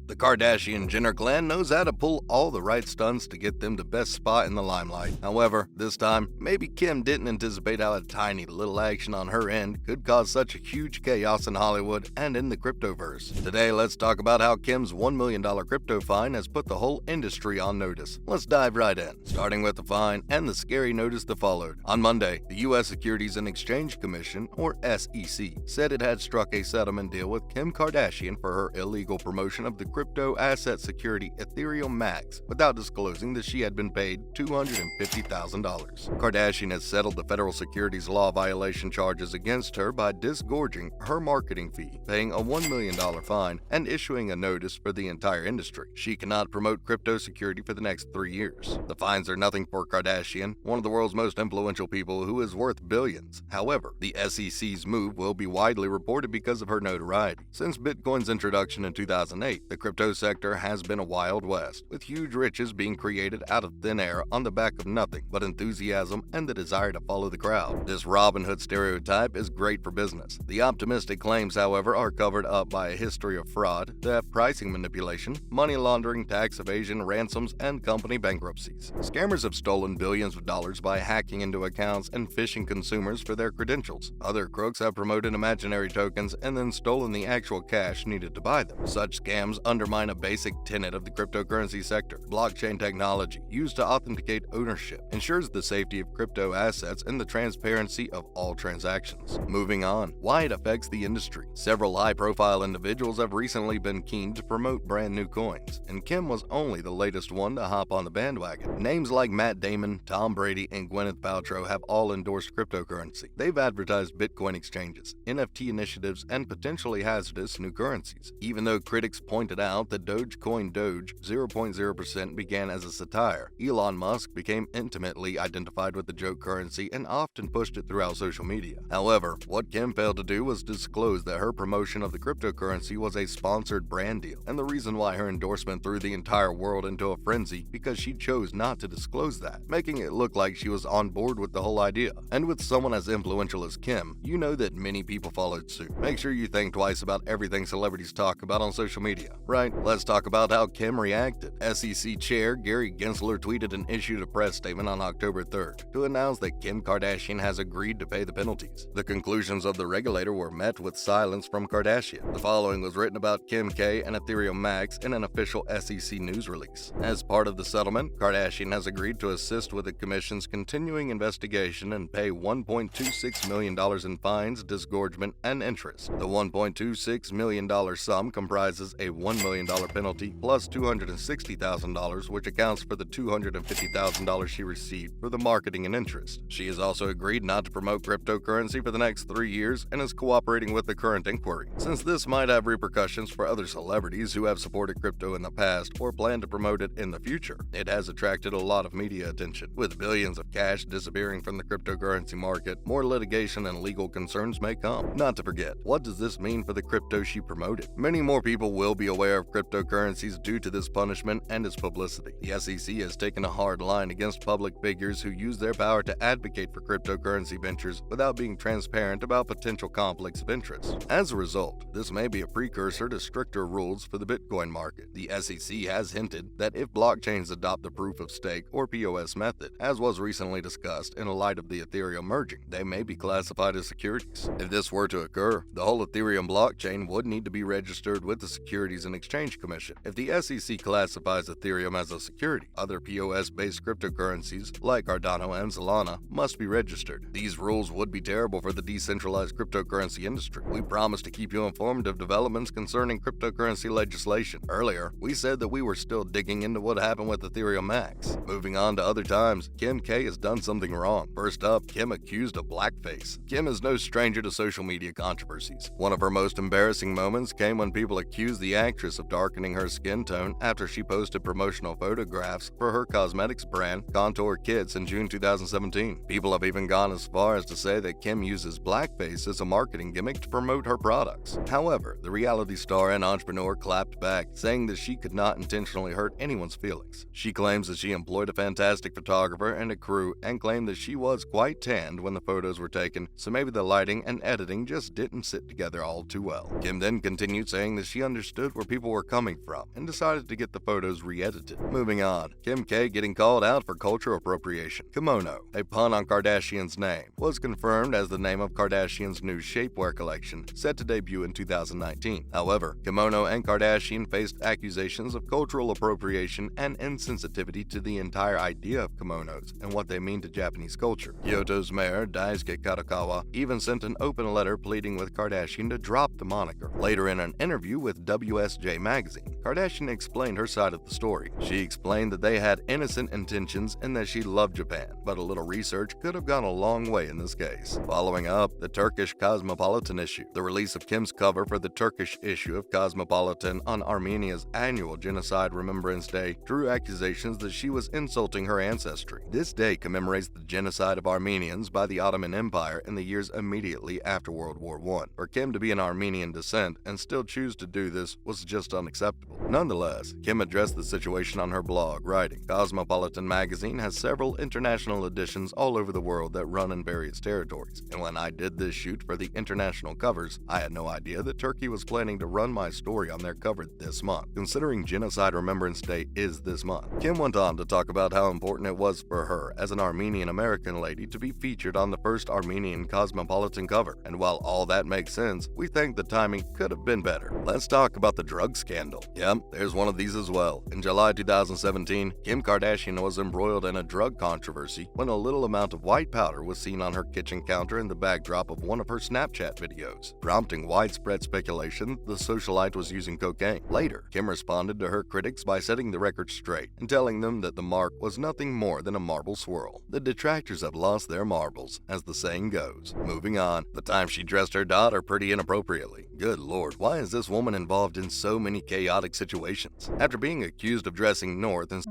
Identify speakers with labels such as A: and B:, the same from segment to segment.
A: The Kardashian-Jenner clan knows how to pull all the right stunts to get them the best spot in the limelight. However, this time, maybe Kim didn't anticipate how a tiny little action on her end could cause such a huge chaos in Hollywood and in the cryptoverse. Today, let's talk about how Kim's $1 million crypto fine has put the whole industry on notice. Let's dive right in, starting with the fine and the scary notice that followed. On Monday, the U.S. Securities and Exchange Commission, or SEC, said it had struck a settlement deal with Kim Kardashian for her illegal promotion of the crypto asset security Ethereum Max without disclosing that she had been paid $250,000. Kardashian has settled the federal securities law violation charges against her by disgorging her marketing fee, paying a $1 million fine, and issuing a notice for the entire industry. She cannot promote crypto security for the next 3 years. The fines are nothing for Kardashian, one of the world's most influential people who is worth billions. However, the SEC's move will be widely reported because of her notoriety. Since Bitcoin's introduction in 2008, the crypto sector has been a wild west, with huge riches being created out of thin air on the back of nothing but enthusiasm and the desire to follow the crowd. This Robin Hood stereotype is great for business. The optimistic claims, however, are covered up by a history of fraud, theft, pricing manipulation, money laundering, tax evasion, ransoms, and company bankruptcies. Scammers have stolen billions of dollars by hacking into accounts and phishing consumers for their credentials. Other crooks have promoted imaginary tokens and then stolen the actual cash needed to buy them. Such scams undermine a basic tenet of the cryptocurrency sector. Blockchain technology, used to authenticate ownership, ensures the safety of crypto assets and the transparency of all transactions. Moving on, why it affects the industry. Several high-profile individuals have recently been keen to promote brand new coins, and Kim was only the latest one to hop on the bandwagon. Names like Matt Damon, Tom Brady, and Gwyneth Paltrow have all endorsed cryptocurrency. They've advertised Bitcoin exchanges, NFT initiatives, and potentially hazardous new currencies. Even though critics pointed out that Dogecoin Doge 0.0% began as a satire, Elon Musk became intimately identified with the joke currency and often pushed it throughout social media. However, what Kim failed to do was disclose that her promotion of the cryptocurrency was a sponsored brand deal, and the reason why her endorsement threw the entire world into a frenzy because she chose not to disclose that, making it look like she was on board with the whole idea. And with someone as influential as Kim, you know that many people followed suit. Make sure you think twice about everything celebrities talk about on social media. Right, let's talk about how Kim reacted. SEC Chair Gary Gensler tweeted and issued a press statement on October 3rd to announce that Kim Kardashian has agreed to pay the penalties. The conclusions of the regulator were met with silence from Kardashian. The following was written about Kim K and Ethereum Max in an official SEC news release. As part of the settlement, Kardashian has agreed to assist with the commission's continuing investigation and pay $1.26 million in fines, disgorgement, and interest. The $1.26 million sum comprises a $1 million penalty plus $260,000, which accounts for the $250,000 she received for the marketing and interest. She has also agreed not to promote cryptocurrency for the next 3 years and is cooperating with the current inquiry. Since this might have repercussions for other celebrities who have supported crypto in the past or plan to promote it in the future, it has attracted a lot of media attention. With billions of cash disappearing from the cryptocurrency market, more litigation and legal concerns may come. Not to forget, what does this mean for the crypto she promoted? Many more people will be aware of cryptocurrencies due to this punishment and its publicity. The SEC has taken a hard line against public figures who use their power to advocate for cryptocurrency ventures without being transparent about potential conflicts of interest. As a result, this may be a precursor to stricter rules for the Bitcoin market. The SEC has hinted that if blockchains adopt the proof of stake or POS method, as was recently discussed in light of the Ethereum merging, they may be classified as securities. If this were to occur, the whole Ethereum blockchain would need to be registered with the Securities and Exchange Commission. If the SEC classifies Ethereum as a security, other POS-based cryptocurrencies like Cardano and Solana must be registered. These rules would be terrible for the decentralized cryptocurrency industry. We promise to keep you informed of developments concerning cryptocurrency legislation. Earlier, we said that we were still digging into what happened with Ethereum Max. Moving on to other times, Kim K has done something wrong. First up, Kim accused of blackface. Kim is no stranger to social media controversies. One of her most embarrassing moments came when people accused the actress of darkening her skin tone after she posted promotional photographs for her cosmetics brand, Contour Kids, in June 2017. People have even gone as far as to say that Kim uses blackface as a marketing gimmick to promote her products. However, the reality star and entrepreneur clapped back, saying that she could not intentionally hurt anyone's feelings. She claims that she employed a fantastic photographer and a crew and claimed that she was quite tanned when the photos were taken, so maybe the lighting and editing just didn't sit together all too well. Kim then continued saying that she understood where people were coming from and decided to get the photos re-edited. Moving on, Kim K getting called out for cultural appropriation. Kimono, a pun on Kardashian's name, was confirmed as the name of Kardashian's new shapewear collection, set to debut in 2019. However, Kimono and Kardashian faced accusations of cultural appropriation and insensitivity to the entire idea of kimonos and what they mean to Japanese culture. Kyoto's mayor, Daisuke Kadokawa, even sent an open letter pleading with Kardashian to drop the moniker. Later, in an interview with WSJ magazine, Kardashian explained her side of the story. She explained that they had innocent intentions and that she loved Japan, but a little research could have gone a long way in this case. Following up, the Turkish Cosmopolitan issue. The release of Kim's cover for the Turkish issue of Cosmopolitan on Armenia's annual Genocide Remembrance Day drew accusations that she was insulting her ancestry. This day commemorates the genocide of Armenians by the Ottoman Empire in the years immediately after World War I. For Kim to be an Armenian descent and still choose to do this was just unacceptable. Nonetheless, Kim addressed the situation on her blog, writing, "Cosmopolitan magazine has several international editions all over the world that run in various territories, and when I did this shoot for the international covers, I had no idea that Turkey was planning to run my story on their cover this month, considering Genocide Remembrance Day is this month." Kim went on to talk about how important it was for her as an Armenian American lady to be featured on the first Armenian Cosmopolitan cover, and while all that makes sense, we think the timing could have been better. Let's talk about the drug scandal. Yep, there's one of these as well. In July 2017, Kim Kardashian was embroiled in a drug controversy when a little amount of white powder was seen on her kitchen counter in the backdrop of one of her Snapchat videos, prompting widespread speculation the socialite was using cocaine. Later, Kim responded to her critics by setting the record straight and telling them that the mark was nothing more than a marble swirl. The detractors have lost their marbles, as the saying goes. Moving on, the time she dressed her daughter pretty inappropriately. Good lord, why is this woman involved in so many chaotic situations? After being accused of dressing North in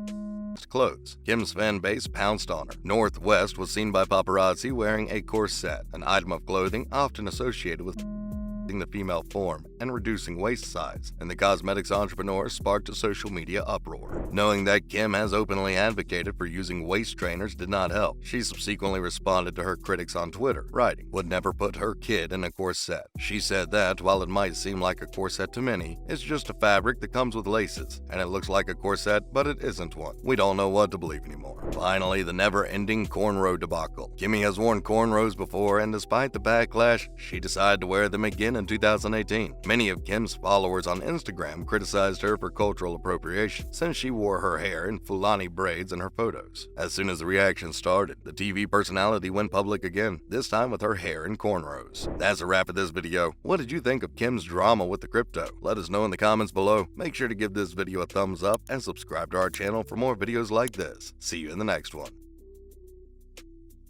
A: clothes, Kim's fan base pounced on her. North West was seen by paparazzi wearing a corset, an item of clothing often associated with the female form and reducing waist size, and the cosmetics entrepreneur sparked a social media uproar. Knowing that Kim has openly advocated for using waist trainers did not help. She subsequently responded to her critics on Twitter, writing, "Would never put her kid in a corset." She said that, while it might seem like a corset to many, it's just a fabric that comes with laces, and it looks like a corset, but it isn't one. We don't know what to believe anymore. Finally, the never-ending cornrow debacle. Kimmy has worn cornrows before, and despite the backlash, she decided to wear them again in 2018. Many of Kim's followers on Instagram criticized her for cultural appropriation, since she wore her hair in Fulani braids in her photos. As soon as the reaction started, the TV personality went public again, this time with her hair in cornrows. That's a wrap of this video. What did you think of Kim's drama with the crypto? Let us know in the comments below. Make sure to give this video a thumbs up and subscribe to our channel for more videos like this. See you in the next one.